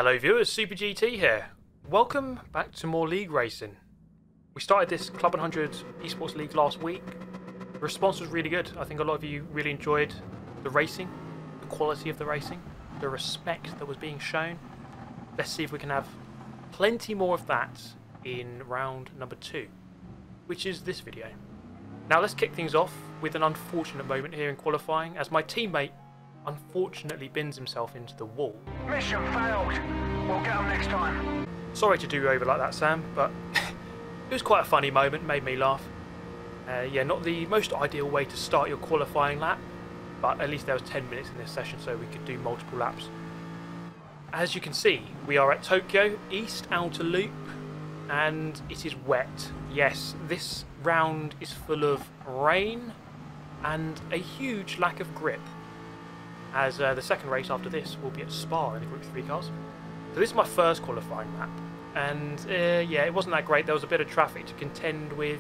Hello viewers, Super GT here. Welcome back to more league racing. We started this Club 100 Esports League last week. The response was really good. I think a lot of you really enjoyed the racing, the quality of the racing, the respect that was being shown. Let's see if we can have plenty more of that in round number 2, which is this video. Now let's kick things off with an unfortunate moment here in qualifying as my teammate unfortunately bins himself into the wall. Mission failed. We'll get them next time. Sorry to do you over like that, Sam, but it was quite a funny moment, made me laugh. Yeah, not the most ideal way to start your qualifying lap, but at least there was 10 minutes in this session so we could do multiple laps. As you can see, we are at Tokyo, East Outer Loop, and it is wet. Yes, this round is full of rain and a huge lack of grip, as the second race after this will be at Spa in the Group 3 cars. So this is my first qualifying lap, and yeah, it wasn't that great. There was a bit of traffic to contend with,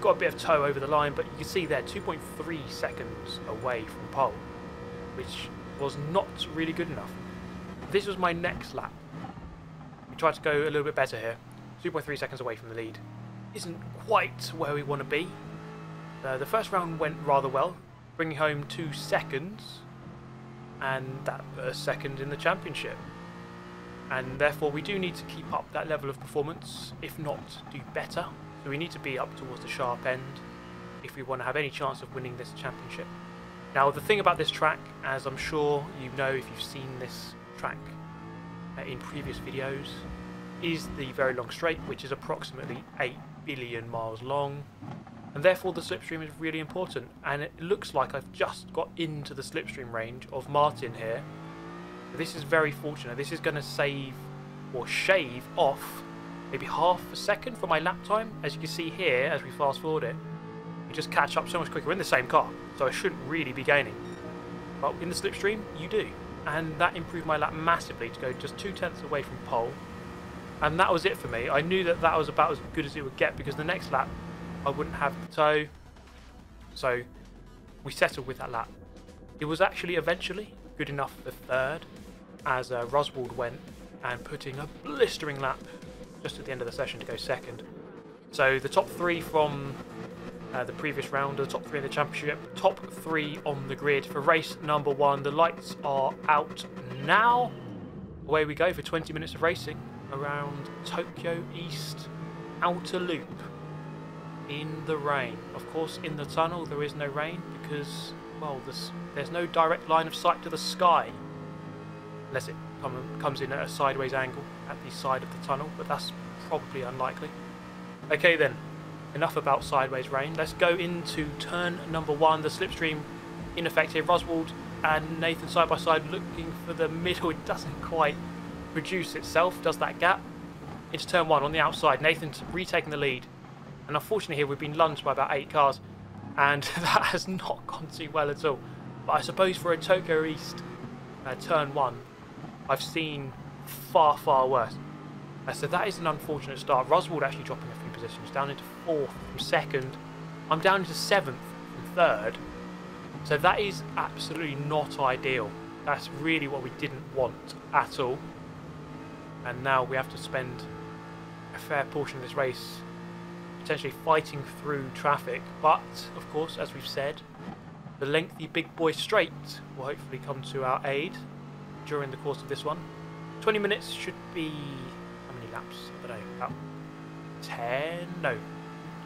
got a bit of tow over the line, but you can see there 2.3 seconds away from pole, which was not really good enough. This was my next lap. We tried to go a little bit better here. 2.3 seconds away from the lead. Isn't quite where we want to be. The first round went rather well, bringing home 2 seconds, and that put us second in the championship. And therefore we do need to keep up that level of performance, if not do better. So we need to be up towards the sharp end if we want to have any chance of winning this championship. Now the thing about this track, as I'm sure you know if you've seen this track in previous videos, is the very long straight, which is approximately 8 billion miles long, and therefore the slipstream is really important. And it looks like I've just got into the slipstream range of Martin here. This is very fortunate. This is going to save or shave off maybe half a second for my lap time. As you can see here, as we fast forward it, we just catch up so much quicker. We're in the same car, so I shouldn't really be gaining, but in the slipstream you do, and that improved my lap massively to go just 0.2 away from pole. And that was it for me. I knew that that was about as good as it would get, because the next lap I wouldn't have the tow, so we settled with that lap. It was actually eventually good enough for third, as Roswald went and put in a blistering lap just at the end of the session to go second. So the top 3 from the previous round, the top 3 in the championship, top 3 on the grid for race number 1. The lights are out now. Away we go for 20 minutes of racing around Tokyo East Outer Loop in the rain. Of course, in the tunnel there is no rain because, well, there's no direct line of sight to the sky unless it comes in at a sideways angle at the side of the tunnel, but that's probably unlikely. Okay then, enough about sideways rain. Let's go into turn number 1. The slipstream ineffective. Roswald and Nathan side by side looking for the middle. It doesn't quite produce itself, does that gap. Into turn 1 on the outside. Nathan's retaking the lead, and unfortunately here we've been lunged by about 8 cars, and that has not gone too well at all. But I suppose for a Tokyo East turn 1, I've seen far worse. So that is an unfortunate start. Roswald actually dropping a few positions, down into 4th from 2nd. I'm down into 7th from 3rd. So that is absolutely not ideal. That's really what we didn't want at all. And now we have to spend a fair portion of this race potentially fighting through traffic. But, of course, as we've said, the lengthy big boy straight will hopefully come to our aid during the course of this one. 20 minutes should be... how many laps? I don't know, about 10? No,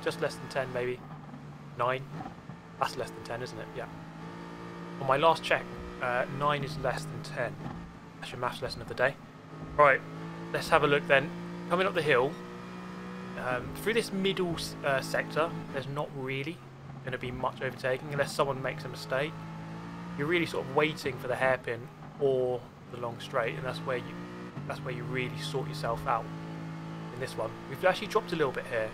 just less than 10 maybe. 9? That's less than 10, isn't it? Yeah. On my last check, 9 is less than 10. That's your maths lesson of the day. Right, let's have a look then. Coming up the hill, through this middle sector, there's not really going to be much overtaking unless someone makes a mistake. You're really sort of waiting for the hairpin or the long straight, and that's where you really sort yourself out. In this one, we've actually dropped a little bit here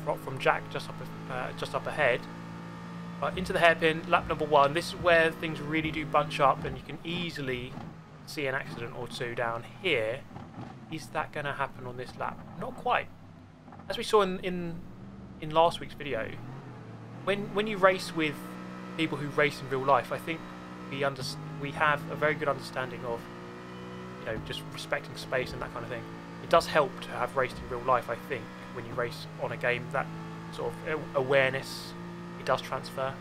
from Jack just up ahead, but into the hairpin, lap number 1. This is where things really do bunch up, and you can easily see an accident or 2 down here. Is that going to happen on this lap? Not quite. As we saw in last week's video, when you race with people who race in real life, I think we have a very good understanding of know, just respecting space and that kind of thing. It does help to have raced in real life, I think, when you race on a game. That sort of awareness, it does transfer.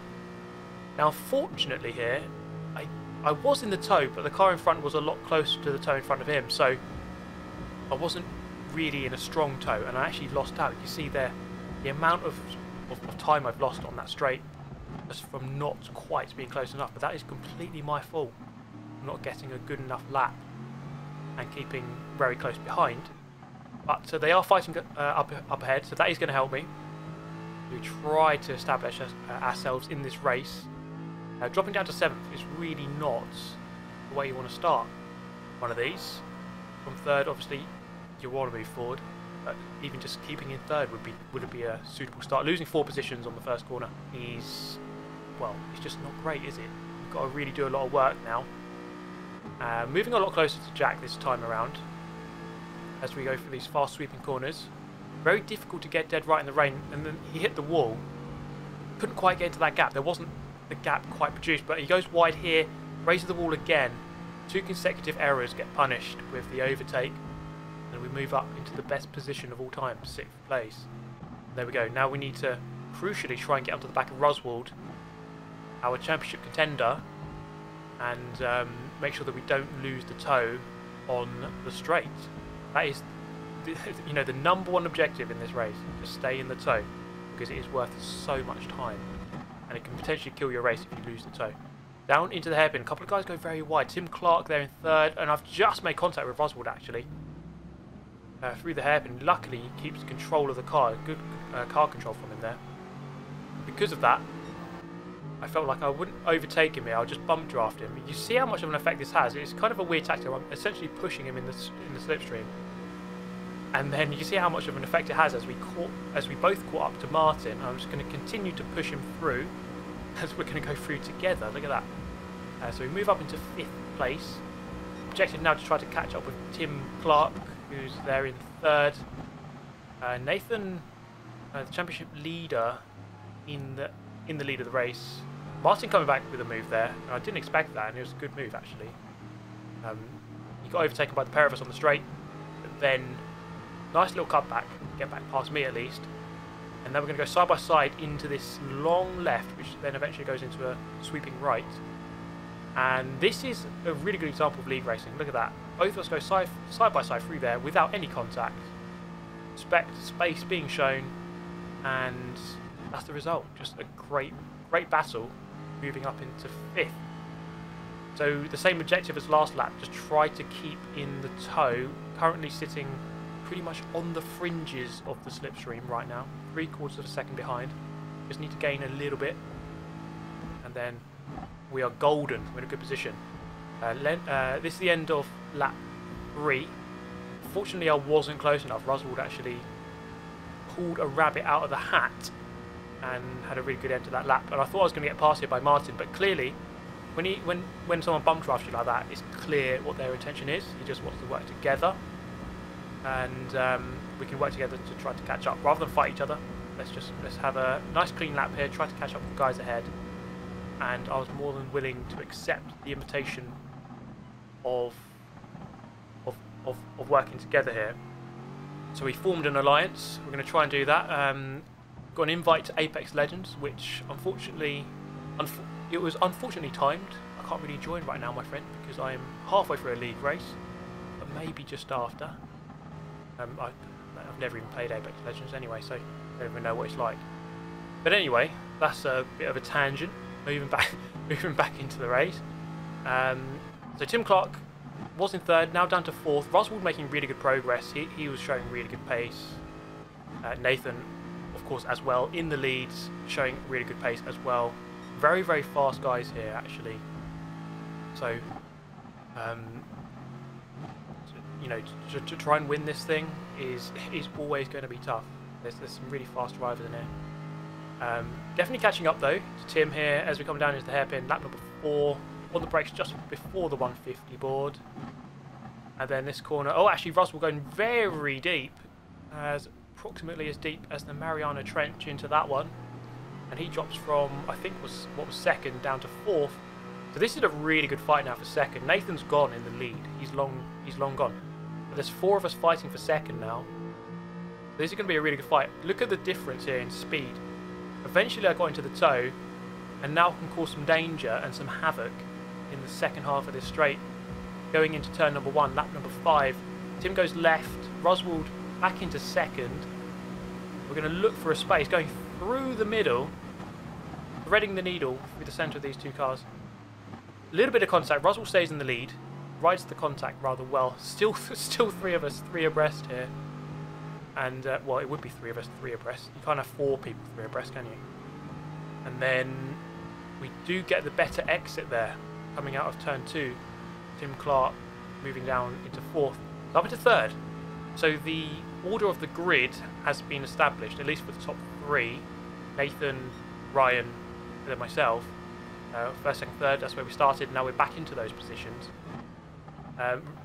Now, fortunately here, I was in the tow, but the car in front was a lot closer to the tow in front of him, so I wasn't really in a strong tow, and I actually lost out. You see there, the amount of time I've lost on that straight just from not quite being close enough, but that is completely my fault. I'm not getting a good enough lap and keeping very close behind. But they are fighting up ahead, so that is going to help me. We try to establish ourselves in this race. Dropping down to 7th is really not the way you want to start one of these. From 3rd, obviously, you want to move forward. But even just keeping in 3rd would be a suitable start. Losing 4 positions on the first corner is, well, it's just not great, is it? You've got to really do a lot of work now. Moving a lot closer to Jack this time around as we go through these fast sweeping corners. Very difficult to get dead right in the rain, and then he hit the wall. Couldn't quite get into that gap. There wasn't the gap quite produced, but he goes wide here, raises the wall again. 2 consecutive errors get punished with the overtake, and we move up into the best position of all time, 6th place. There we go. Now we need to crucially try and get onto the back of Roswald, our championship contender, and make sure that we don't lose the tow on the straight. That is, you know, the #1 objective in this race, to stay in the tow, because it is worth so much time, and it can potentially kill your race if you lose the tow. Down into the hairpin, a couple of guys go very wide. Tim Clark there in 3rd, and I've just made contact with Roswald actually. Through the hairpin. Luckily he keeps control of the car, good car control from him there. Because of that, I felt like I wouldn't overtake him here, I'll just bump draft him. You see how much of an effect this has. It's kind of a weird tactic. I'm essentially pushing him in the slipstream. And then you see how much of an effect it has as we both caught up to Martin. I'm just going to continue to push him through as we're going to go through together. Look at that. So we move up into 5th place. Objective now to try to catch up with Tim Clark, who's there in 3rd. Nathan, the championship leader, in the lead of the race. Martin coming back with a move there, and I didn't expect that, and it was a good move actually. He got overtaken by the pair of us on the straight, but then nice little cutback, get back past me at least, and then we're going to go side by side into this long left, which then eventually goes into a sweeping right. And this is a really good example of league racing. Look at that. Both of us go side by side through there without any contact. Space being shown, and that's the result. Just a great battle, moving up into 5th. So the same objective as last lap, just try to keep in the tow. Currently sitting pretty much on the fringes of the slipstream right now, 3/4 of a second behind. Just need to gain a little bit, and then we are golden. We're in a good position. This is the end of lap 3. Fortunately, I wasn't close enough. Roswald actually pulled a rabbit out of the hat and had a really good end to that lap. And I thought I was going to get past here by Martin, but clearly, when someone bump drafts you like that, it's clear what their intention is. He just wants to work together, and we can work together to try to catch up rather than fight each other. Let's have a nice clean lap here. Try to catch up with the guys ahead. And I was more than willing to accept the invitation of working together here. So we formed an alliance. We're going to try and do that. Got an invite to Apex Legends, which unfortunately, it was unfortunately timed. I can't really join right now, my friend, because I'm halfway through a league race, but maybe just after. I've never even played Apex Legends anyway, so I don't even know what it's like. But anyway, that's a bit of a tangent. Moving back into the race. So Tim Clark was in 3rd, now down to 4th. Roswald making really good progress. He was showing really good pace. Nathan, of course, as well in the leads, showing really good pace as well. Very fast guys here actually. So, you know, to try and win this thing is always going to be tough. There's some really fast drivers in here. Definitely catching up though to Tim here as we come down into the hairpin. Lap number 4 on the brakes just before the 150 board, and then this corner. Oh, actually, Roswell going very deep, approximately as deep as the Mariana Trench into that one, and he drops from I think what was 2nd down to 4th. So this is a really good fight now for second. Nathan's gone in the lead. He's long gone. But there's 4 of us fighting for second now. This is going to be a really good fight. Look at the difference here in speed. Eventually I got into the toe, and now can cause some danger and some havoc in the second half of this straight. Going into turn number 1, lap number 5. Tim goes left, Roswald back into second. We're going to look for a space, going through the middle, threading the needle through the centre of these 2 cars. A little bit of contact. Roswell stays in the lead, rides the contact rather well. Still 3 of us, 3 abreast here. And, well, it would be 3 of us, 3 abreast. You can't have 4 people 3 abreast, can you? And then we do get the better exit there, coming out of turn 2. Tim Clark moving down into 4th, up into 3rd. So the order of the grid has been established, at least for the top 3. Nathan, Ryan, and then myself. 1st, 2nd, 3rd, that's where we started. Now we're back into those positions.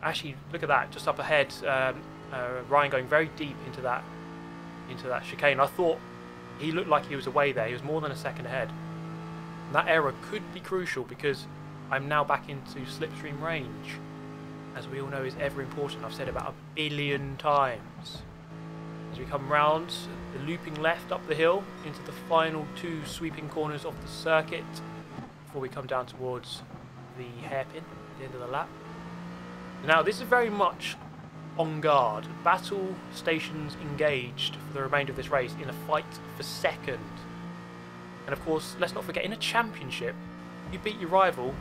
Actually, look at that, just up ahead. Ryan going very deep into that chicane. I thought he looked like he was away there. He was more than a second ahead. And that error could be crucial because I'm now back into slipstream range, as we all know is ever important. I've said about 1 billion times. As we come round the looping left up the hill into the final 2 sweeping corners of the circuit before we come down towards the hairpin at the end of the lap. Now this is very much on guard. Battle stations engaged for the remainder of this race in a fight for second. And of course, let's not forget, in a championship, you beat your rival,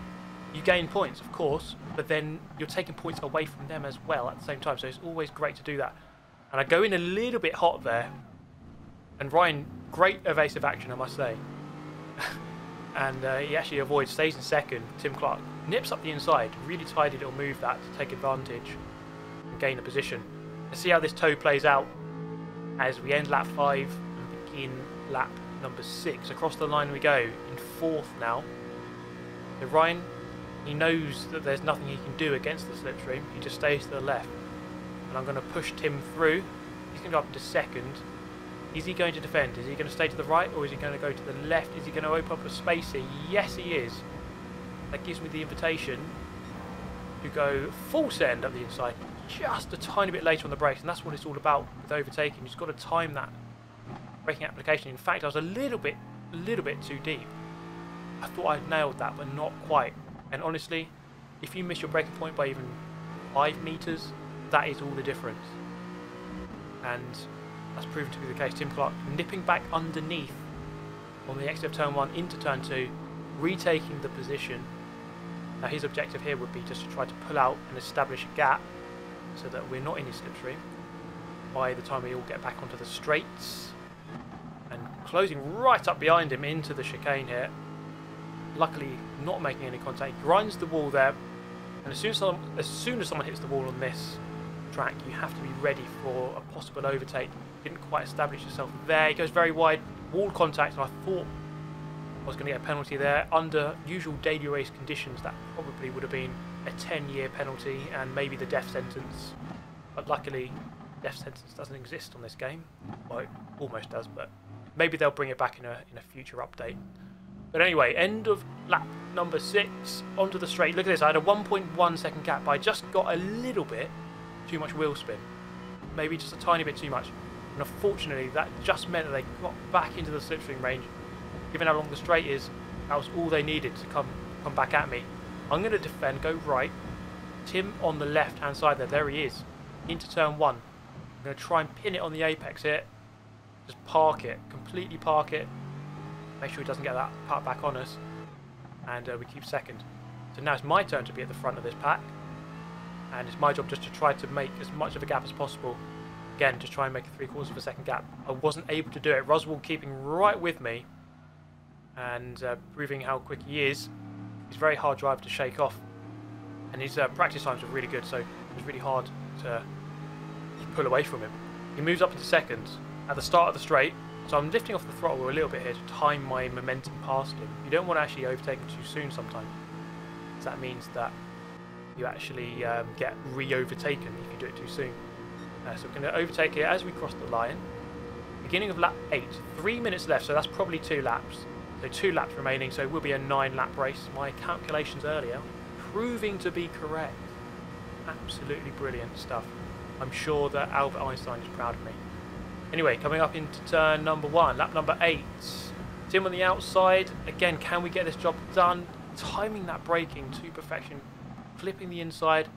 you gain points, of course, but then you're taking points away from them as well at the same time, so it's always great to do that. And I go in a little bit hot there, and Ryan, great evasive action, I must say. And he actually avoids, stays in second. Tim Clark nips up the inside, really tidy little move that to take advantage and gain a position. Let's see how this toe plays out as we end lap 5 and begin lap number 6. Across the line we go, in 4th now. So Ryan, he knows that there's nothing he can do against the slipstream. He just stays to the left. And I'm going to push Tim through. He's going to go up into second. Is he going to defend? Is he going to stay to the right, or is he going to go to the left? Is he going to open up a space here? Yes, he is. That gives me the invitation to go full send up the inside, just a tiny bit later on the brakes, and that's what it's all about with overtaking. You've just got to time that braking application. In fact, I was a little bit too deep. I thought I'd nailed that, but not quite. And honestly, if you miss your braking point by even 5 meters, that is all the difference. And that's proven to be the case. Tim Clark nipping back underneath on the exit of turn 1 into turn 2, retaking the position. Now his objective here would be just to try to pull out and establish a gap so that we're not in his slipstream by the time we all get back onto the straights. And closing right up behind him into the chicane here. Luckily not making any contact. He grinds the wall there, and as soon as someone hits the wall on this track, you have to be ready for a possible overtake. Didn't quite establish yourself there. He goes very wide, wall contact, and I thought I was going to get a penalty there. Under usual daily race conditions, that probably would have been a 10-year penalty and maybe the death sentence. But luckily, death sentence doesn't exist on this game. Well, it almost does, but maybe they'll bring it back in a future update. But anyway, end of lap number 6, onto the straight. Look at this, I had a 1.1 second gap, but I just got a little bit too much wheel spin. Maybe just a tiny bit too much. And unfortunately, that just meant that they got back into the slipstream range. Given how long the straight is, that was all they needed to come back at me. I'm going to defend, go right. Tim on the left-hand side there he is. Into turn 1. I'm going to try and pin it on the apex here. Just park it, completely park it. Make sure he doesn't get that part back on us. And we keep second. So now it's my turn to be at the front of this pack. And it's my job just to try to make as much of a gap as possible. Again, just try and make a 3/4 of a second gap. I wasn't able to do it. Roswell keeping right with me. And proving how quick he is. He's a very hard driver to shake off. And his practice times were really good, so it was really hard to pull away from him. He moves up into second at the start of the straight. So I'm lifting off the throttle a little bit here to time my momentum past him. You don't want to actually overtake him too soon sometimes. So that means that you actually get re-overtaken if you do it too soon. So we're going to overtake here as we cross the line. Beginning of lap 8. 3 minutes left, so that's probably 2 laps. So 2 laps remaining, so it will be a 9-lap race. My calculations earlier proving to be correct. Absolutely brilliant stuff. I'm sure that Albert Einstein is proud of me. Anyway, coming up into turn number 1, lap number 8. Tim on the outside. Again, can we get this job done? Timing that braking to perfection. Flipping the inside.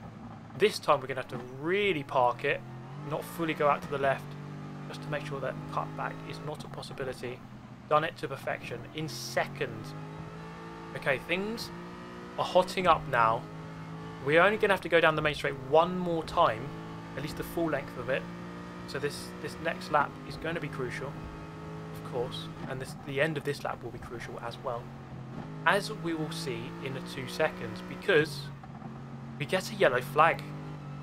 This time we're going to have to really park it. Not fully go out to the left. Just to make sure that cutback is not a possibility. Done it to perfection in seconds. Okay, things are hotting up now. We're only going to have to go down the main straight one more time. At least the full length of it. So this next lap is going to be crucial. Of course. And the end of this lap will be crucial as well. As we will see in 2 seconds. Because we get a yellow flag.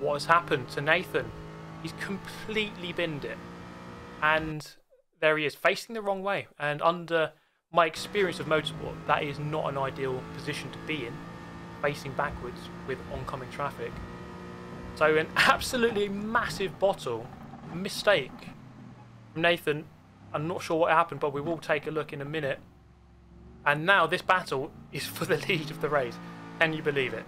What has happened to Nathan? He's completely binned it. And there he is, facing the wrong way. And under my experience of motorsport, that is not an ideal position to be in. Facing backwards with oncoming traffic. So an absolutely massive bottle mistake from Nathan. I'm not sure what happened, but we will take a look in a minute. And now this battle is for the lead of the race. Can you believe it?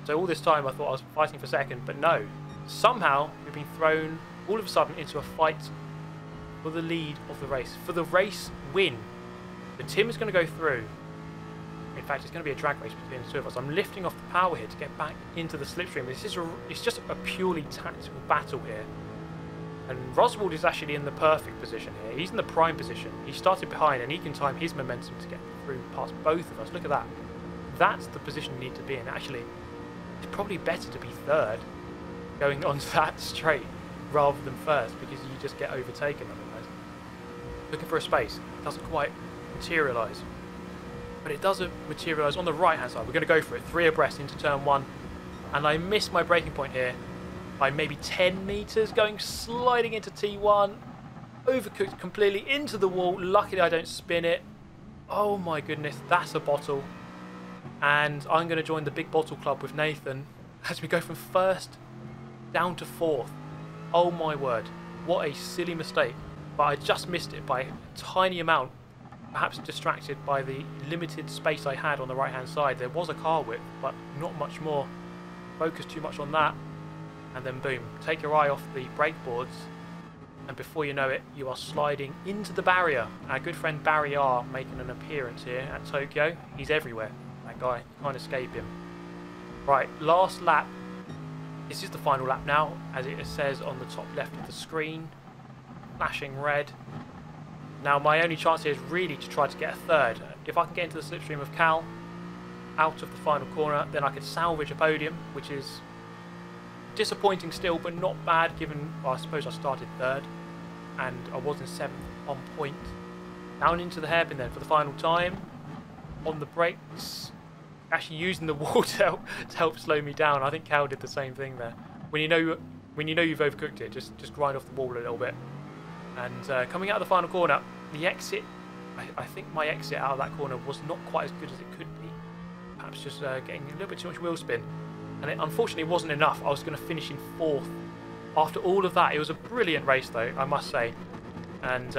So all this time I thought I was fighting for second, but no. Somehow we've been thrown all of a sudden into a fight for the lead of the race. For the race win. So Tim is going to go through. In fact, it's going to be a drag race between the two of us. I'm lifting off the power here to get back into the slipstream. It's just a purely tactical battle here. And Roswald is actually in the perfect position here. He's in the prime position. He started behind and he can time his momentum to get through past both of us. Look at that. That's the position you need to be in. Actually, it's probably better to be third going onto that straight rather than first because you just get overtaken otherwise. Looking for a space. It doesn't quite materialise. But it doesn't materialise on the right hand side. We're going to go for it. 3 abreast into turn 1. And I missed my braking point here by maybe 10 metres, sliding into T1. Overcooked completely into the wall. Luckily I don't spin it. Oh my goodness, that's a bottle. And I'm going to join the big bottle club with Nathan as we go from first down to 4th. Oh my word, what a silly mistake. But I just missed it by a tiny amount. Perhaps distracted by the limited space I had on the right hand side. There was a car width, but not much more. Focus too much on that. And then boom, take your eye off the brake boards. And before you know it, you are sliding into the barrier. Our good friend Barry R making an appearance here at Tokyo. He's everywhere, that guy. Can't escape him. Right, last lap. This is the final lap now, as it says on the top left of the screen. Flashing red. Now my only chance here is really to try to get a third. If I can get into the slipstream of Cal, out of the final corner, then I could salvage a podium, which is disappointing still, but not bad given, well, I suppose I started third and I was in 7th on point. Down into the hairpin then for the final time. On the brakes. Actually using the wall to help slow me down. I think Cal did the same thing there. When you know you've overcooked it, just grind off the wall a little bit. And coming out of the final corner, the exit, I think my exit out of that corner was not quite as good as it could be. Perhaps just getting a little bit too much wheel spin. And it unfortunately wasn't enough. I was going to finish in 4th. After all of that, it was a brilliant race though, I must say. And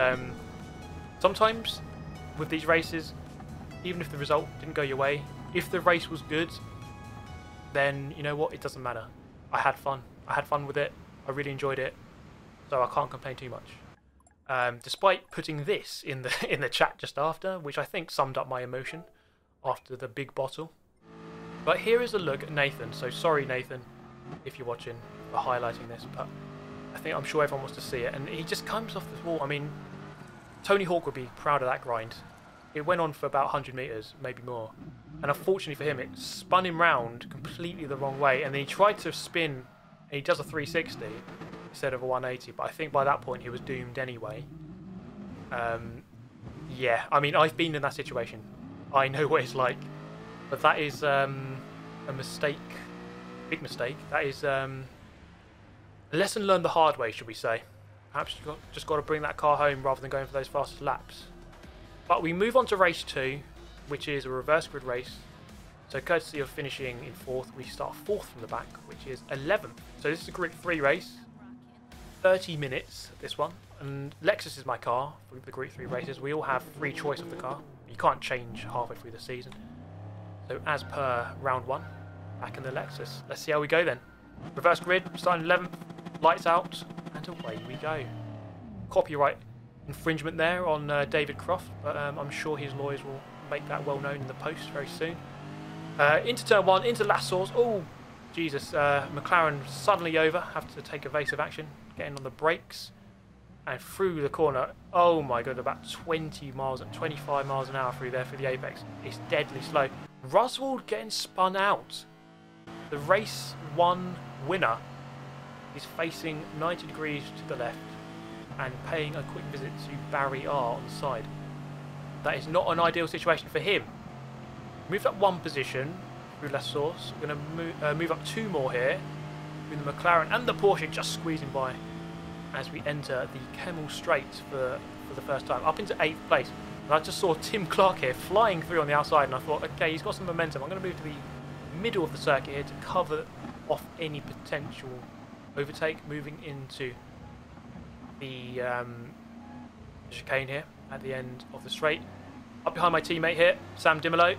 sometimes with these races, even if the result didn't go your way, if the race was good, then you know what, it doesn't matter. I had fun. I had fun with it. I really enjoyed it. So I can't complain too much. Despite putting this in the chat just after, which I think summed up my emotion after the big bottle. But here is a look at Nathan. So sorry Nathan, if you're watching, for highlighting this, but I'm sure everyone wants to see it. And he just comes off this wall. I mean, Tony Hawk would be proud of that grind. It went on for about 100 metres, maybe more. And unfortunately for him, it spun him round completely the wrong way. And then he tried to spin, and he does a 360 instead of a 180. But I think by that point, he was doomed anyway. Yeah, I mean, I've been in that situation. I know what it's like. But that is a mistake, big mistake. That is a lesson learned the hard way, should we say. Perhaps you've just got to bring that car home rather than going for those fastest laps. But we move on to race 2, which is a reverse grid race. So courtesy of finishing in 4th, we start 4th from the back, which is 11th. So this is a group 3 race. 30 minutes, this one. And Lexus is my car for the group 3 races. We all have free choice of the car. You can't change halfway through the season. So as per round 1, back in the Lexus. Let's see how we go then. Reverse grid, starting 11th, lights out, and away we go. Copyright infringement there on David Croft, but I'm sure his lawyers will make that well known in the post very soon. Into turn 1, into last source. Oh, Jesus. McLaren suddenly over, have to take evasive action, getting on the brakes, and through the corner. Oh my god, about 25 miles an hour through there for the apex. It's deadly slow. Roswell getting spun out. The race 1 winner is facing 90 degrees to the left and paying a quick visit to Barry R on the side. That is not an ideal situation for him. Moved up 1 position through left source. We're going to move up 2 more here with the McLaren and the Porsche just squeezing by as we enter the Kemmel Straight for the first time, up into 8th place. And I just saw Tim Clark here flying through on the outside, and I thought, okay, he's got some momentum. I'm going to move to the middle of the circuit here to cover off any potential overtake, moving into the chicane here at the end of the straight. Up behind my teammate here, Sam Dimolo,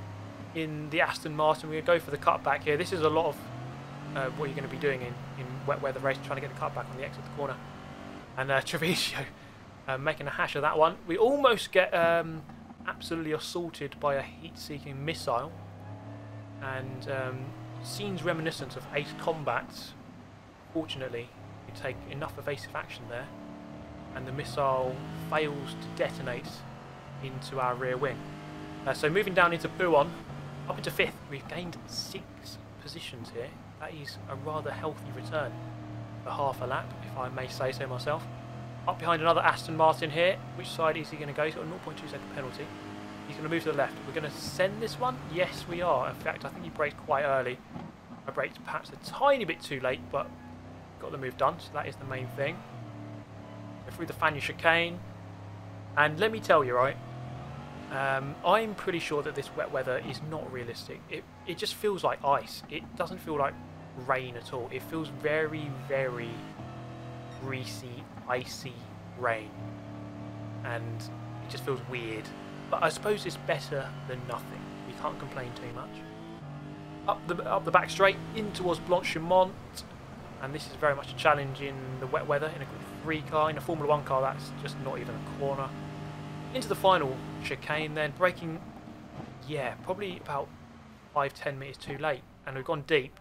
in the Aston Martin. We're going to go for the cutback here. This is a lot of what you're going to be doing in wet weather racing, trying to get the cutback on the exit of the corner. And Treviso making a hash of that one. We almost get absolutely assaulted by a heat-seeking missile, and scenes reminiscent of Ace Combat. Fortunately, we take enough evasive action there, and the missile fails to detonate into our rear wing. So moving down into Puon, up into 5th, we've gained 6 positions here. That is a rather healthy return for half a lap, if I may say so myself. Up behind another Aston Martin here. Which side is he going to go? He's got a 0.2 second penalty. He's going to move to the left. We're going to send this one? Yes, we are. In fact, I think he braked quite early. I braked perhaps a tiny bit too late, but got the move done, so that is the main thing. Go through the Fania chicane. And let me tell you, right, I'm pretty sure that this wet weather is not realistic. It just feels like ice. It doesn't feel like rain at all. It feels very, very greasy, icy rain, and it just feels weird. But I suppose it's better than nothing. We can't complain too much. Up the back straight in towards Blanchimont, and this is very much a challenge in the wet weather in a Group 3 car. In a Formula 1 car, that's just not even a corner. Into the final chicane, then braking, yeah, probably about 5-10 meters too late, and we've gone deep.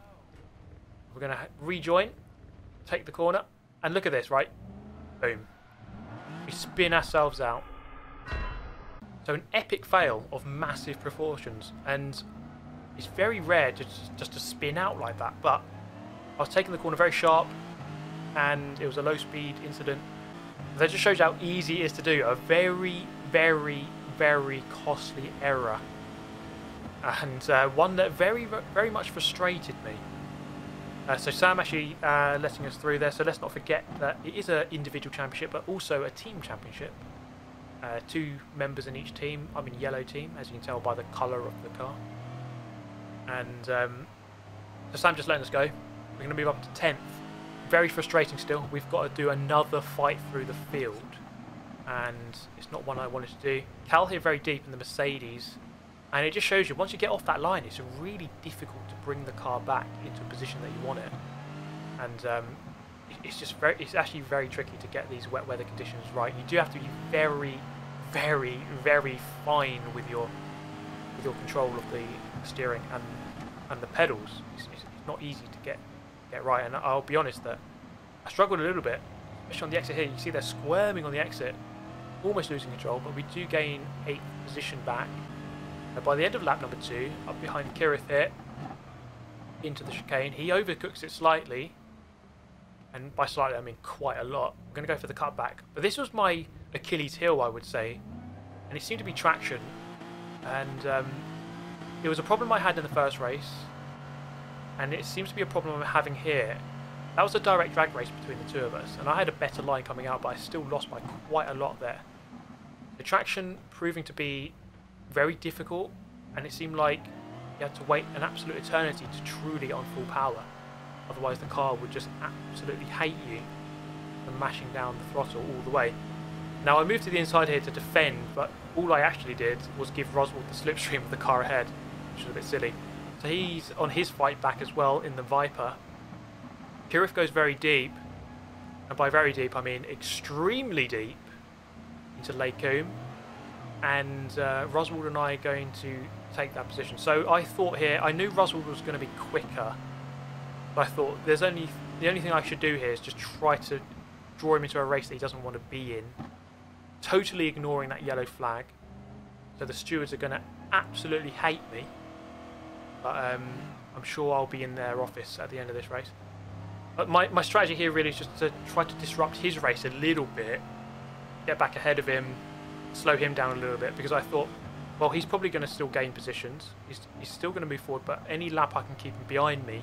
We're going to rejoin, take the corner, and look at this, right? Boom. We spin ourselves out. So an epic fail of massive proportions, and it's very rare just to spin out like that, but I was taking the corner very sharp, and it was a low speed incident. That just shows how easy it is to do. A very, very, very costly error, and one that very, very much frustrated me. So Sam actually letting us through there, so let's not forget that it is an individual championship but also a team championship. 2 members in each team. I'm in yellow team, as you can tell by the colour of the car. And so Sam just letting us go. We're going to move up to 10th. Very frustrating still. We've got to do another fight through the field, and it's not one I wanted to do. Cal here very deep in the Mercedes, and it just shows you once you get off that line, it's really difficult to bring the car back into a position that you want it. And it's actually very tricky to get these wet weather conditions right. You do have to be very, very, very fine with your control of the steering and the pedals. It's not easy to get right, and I'll be honest that I struggled a little bit, especially on the exit here. You see they're squirming on the exit, almost losing control, but we do gain 8th position back. By the end of lap number 2, up behind Kirith here, into the chicane, he overcooks it slightly, and by slightly I mean quite a lot. We're going to go for the cutback, but this was my Achilles heel, I would say, and it seemed to be traction, and it was a problem I had in the first race, and it seems to be a problem I'm having here. That was a direct drag race between the 2 of us, and I had a better line coming out, but I still lost by quite a lot there. The traction proving to be very difficult, and it seemed like you had to wait an absolute eternity to truly on full power. Otherwise the car would just absolutely hate you for mashing down the throttle all the way. Now I moved to the inside here to defend, but all I actually did was give Roswell the slipstream of the car ahead, which is a bit silly. So he's on his fight back as well in the Viper. Kirif goes very deep, and by very deep I mean extremely deep, into Lake Coombe, and Roswell and I are going to take that position. So I thought here, I knew Roswell was going to be quicker, but I thought the only thing I should do here is just try to draw him into a race that he doesn't want to be in, totally ignoring that yellow flag. So the stewards are going to absolutely hate me, but I'm sure I'll be in their office at the end of this race. But my strategy here really is just to try to disrupt his race a little bit, get back ahead of him, slow him down a little bit, because I thought, well, he's probably going to still gain positions, he's still going to move forward, but any lap I can keep him behind me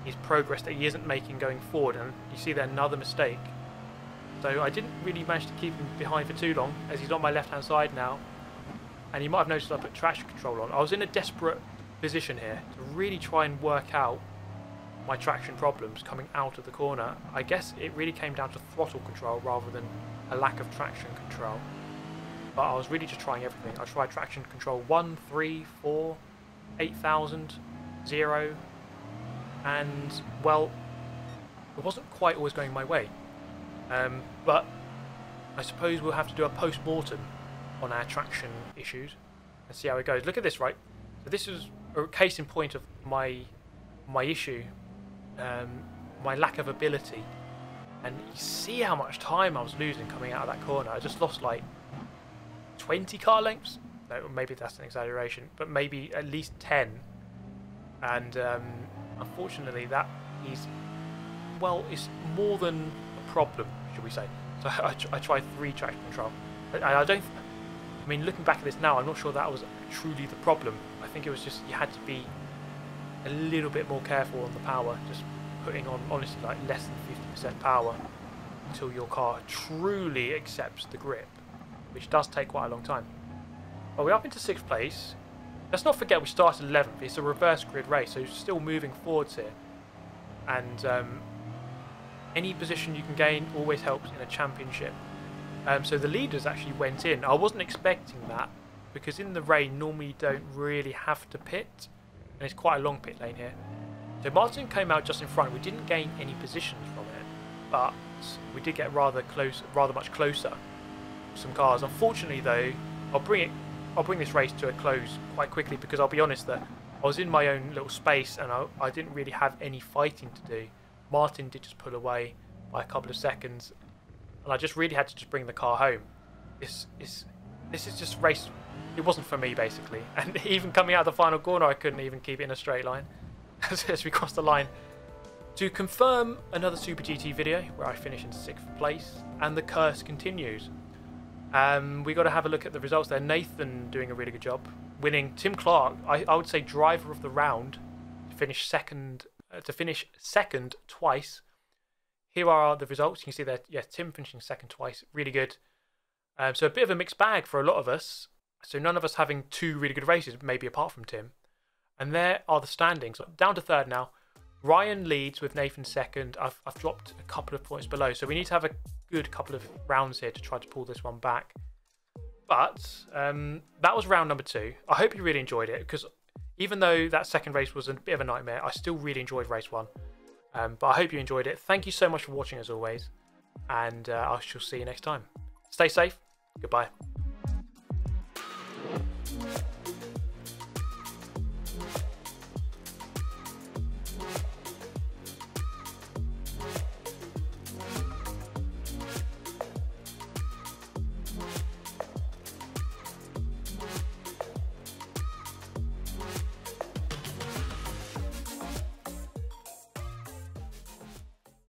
is progress that he isn't making going forward. And you see there another mistake. So I didn't really manage to keep him behind for too long, as he's on my left hand side now, and you might have noticed I put traction control on. I was in a desperate position here to really try and work out my traction problems coming out of the corner. I guess it really came down to throttle control rather than a lack of traction control, but I was really just trying everything. I tried traction control 1, 3, 4, 8,000, 0, and well, it wasn't quite always going my way. But I suppose we'll have to do a post-mortem on our traction issues and see how it goes. Look at this, right? So this is a case in point of my issue, my lack of ability. And you see how much time I was losing coming out of that corner. I just lost like 20 car lengths. No, maybe that's an exaggeration, but maybe at least 10. And unfortunately, that is, well, it's more than a problem, should we say. So I tried 3 traction control. I mean, looking back at this now, I'm not sure that was truly the problem. I think it was just you had to be a little bit more careful on the power, just putting on, honestly, like less than 50% power until your car truly accepts the grip, which does take quite a long time. Well, we're up into 6th place. Let's not forget we started 11th. It's a reverse grid race, so still moving forwards here. And any position you can gain always helps in a championship. So the leaders actually went in. I wasn't expecting that, because in the rain normally you don't really have to pit, and it's quite a long pit lane here. So Martin came out just in front. We didn't gain any positions from it, but we did get rather much closer. Some cars. Unfortunately, though, I'll bring this race to a close quite quickly, because I'll be honest that I was in my own little space and I didn't really have any fighting to do. Martin did just pull away by a couple of seconds, and I just really had to just bring the car home. This is just race. It wasn't for me, basically. And even coming out of the final corner, I couldn't even keep it in a straight line as we crossed the line. To confirm another Super GT video where I finish in 6th place, and the curse continues. We got to have a look at the results there. Nathan doing a really good job, winning. Tim Clark, I would say driver of the round, to finish second twice. Here are the results. You can see that, yeah, Tim finishing second twice, really good. So a bit of a mixed bag for a lot of us. So none of us having 2 really good races, maybe apart from Tim. And there are the standings. Down to 3rd now. Ryan leads with Nathan 2nd. I've dropped a couple of points below, so we need to have a good couple of rounds here to try to pull this one back. But that was round number 2. I hope you really enjoyed it, because even though that second race was a bit of a nightmare, I still really enjoyed race 1. But I hope you enjoyed it. Thank you so much for watching, as always, and I shall see you next time. Stay safe. Goodbye.